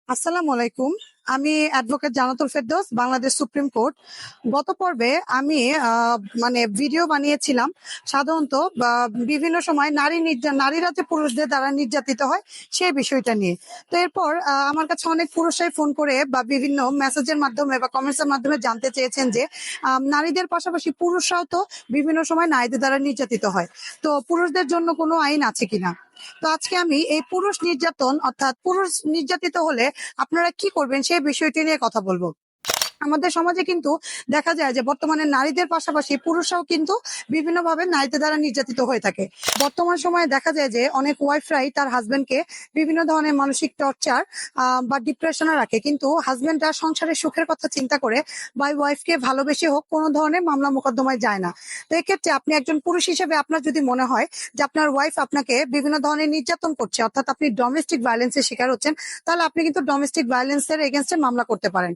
আসসালামু আলাইকুম। আমি advocate Jannatul Ferdous, Bangladesh supreme court. গত পর্বে আমি মানে ভিডিও বানিয়েছিলাম সাধারণত বিভিন্ন সময় নারীরা যে পুরুষদের দ্বারা নির্যাতিত হয় সেই বিষয়টা নিয়ে। তো এরপর আমার কাছে অনেক পুরুষরাই ফোন করে বা বিভিন্ন মেসেজের মাধ্যমে বা কমেন্টসের মাধ্যমে জানতে চেয়েছেন যে নারীদের পাশাপাশি পুরুষরাও তো বিভিন্ন সময় নারীদের দ্বারা নির্যাতিত হয়। তো পুরুষদের জন্য কোনো আইন আছে কিনা? তো আজকে আমি এই পুরুষ নির্যাতন অর্থাৎ পুরুষ নির্যাতিত হলে আপনারা কি করবেন সেই বিষয়টি নিয়ে কথা বলবো। আমাদের সমাজে কিন্তু দেখা যায় যে বর্তমানে নারীদের পাশাপাশি পুরুষরাও কিন্তু বিভিন্নভাবে নারীদের দ্বারা নির্যাতিত হয়ে থাকে। বর্তমান সময়ে দেখা যায় যে অনেক ওয়াইফরাই তার হাজবেন্ডকে বিভিন্ন ধরনের মানসিক টর্চার বা ডিপ্রেশনে রাখে, কিন্তু হাজবেন্ডরা সংসারের সুখের কথা চিন্তা করে বা ওয়াইফকে ভালোবেসে হোক কোনো ধরনের মামলা মোকদ্দমায় যায় না। তো এক্ষেত্রে আপনি একজন পুরুষ হিসেবে আপনার যদি মনে হয় যে আপনার ওয়াইফ আপনাকে বিভিন্ন ধরনের নির্যাতন করছে, অর্থাৎ আপনি ডোমেস্টিক ভায়োলেন্সের শিকার হচ্ছেন, তাহলে আপনি কিন্তু ডোমেস্টিক ভায়োলেন্সের এগেনস্টে মামলা করতে পারেন।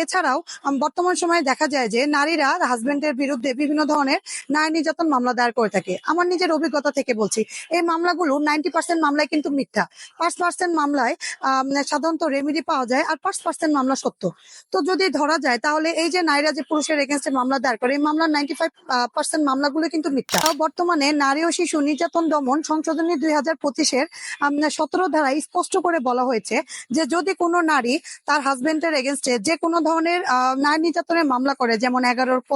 এছাড়াও বর্তমান সময়ে দেখা যায় যে নারীরা হাজবেন্ডের বিরুদ্ধে বিভিন্ন ধরনের নারী নির্যাতন মামলা দায়ের করে থাকে। আমার নিজের অভিজ্ঞতা থেকে বলছি, এই মামলাগুলো 90% মামলায় কিন্তু মিথ্যা। 5% মামলায় সাধারণত রেমেডি পাওয়া যায়, আর 5% মামলা সত্য। তো যদি ধরা যায় তাহলে এই যে নারীরা যে পুরুষের এগেনস্টে মামলা দায়ের করে, এই মামলার 95% মামলাগুলো কিন্তু মিথ্যা। তাও বর্তমানে নারী ও শিশু নির্যাতন দমন সংশোধনী 2025-এর 17 ধারায় স্পষ্ট করে বলা হয়েছে যে যদি কোনো নারী তার হাজবেন্ডের এগেনস্টে যে কোনো ধরনের নারী নির্যাতনের মামলা করে, যেমন 11 ক,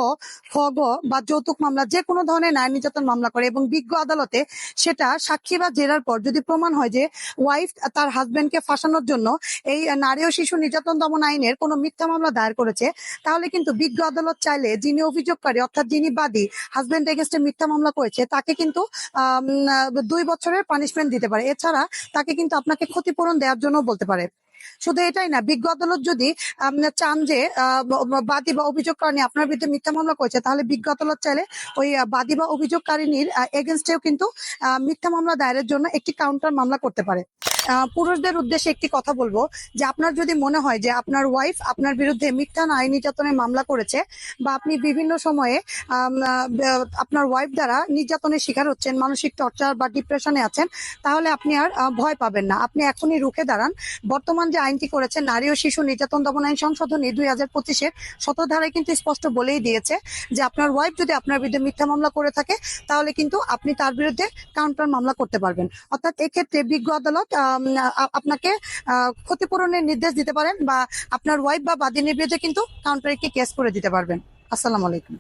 খ, গ বা যৌতুক মামলা, যে কোনো ধরনের নারী নির্যাতন মামলা করে এবং বিজ্ঞ আদালতে সেটা সাক্ষী বা জেরার পর যদি প্রমাণ হয় যে ওয়াইফ তার হাজবেন্ডকে ফাঁসানোর জন্য এই নারী ও শিশু নির্যাতন দমন আইনের কোনো মিথ্যা মামলা দায়ের করেছে, তাহলে কিন্তু বিজ্ঞ আদালত চাইলে যিনি অভিযোগকারী অর্থাৎ যিনি বাদী হাজবেন্ড এগেনস্টে মিথ্যা মামলা করেছে তাকে কিন্তু 2 বছরের পানিশমেন্ট দিতে পারে। এছাড়া তাকে কিন্তু আপনাকে ক্ষতিপূরণ দেওয়ার জন্য বলতে পারে। শুধু এটাই না, বিজ্ঞ আদালত যদি চান যে বাদী বা অভিযোগকারী আপনার বিরুদ্ধে মিথ্যা মামলা করেছে, তাহলে বিজ্ঞ আদালত চাইলে ওই বাদী বা অভিযোগকারিনীর এগেনস্টেও কিন্তু মিথ্যা মামলা দায়েরের জন্য একটি কাউন্টার মামলা করতে পারে। পুরুষদের উদ্দেশ্যে একটি কথা বলবো যে আপনার যদি মনে হয় যে আপনার ওয়াইফ আপনার বিরুদ্ধে মিথ্যা নারী নির্যাতনের মামলা করেছে বা আপনি বিভিন্ন সময়ে আপনার ওয়াইফ দ্বারা নির্যাতনের শিকার হচ্ছেন, মানসিক টর্চার বা ডিপ্রেশনে আছেন, তাহলে আপনি আর ভয় পাবেন না। আপনি এখনই রুখে দাঁড়ান। বর্তমান যে আইনটি করেছে নারী ও শিশু নির্যাতন দমন আইন সংশোধনী 2025-এর 17 ধারায় কিন্তু স্পষ্ট বলেই দিয়েছে যে আপনার ওয়াইফ যদি আপনার বিরুদ্ধে মিথ্যা মামলা করে থাকে তাহলে কিন্তু আপনি তার বিরুদ্ধে কাউন্টার মামলা করতে পারবেন। অর্থাৎ এক্ষেত্রে বিজ্ঞ আদালত আপনাকে ক্ষতিপূরণের নির্দেশ দিতে পারেন বা আপনার ওয়াইফ বা বাদীর বিরুদ্ধে কিন্তু কাউন্টার একটি কেস করে দিতে পারবেন। আসসালামু আলাইকুম।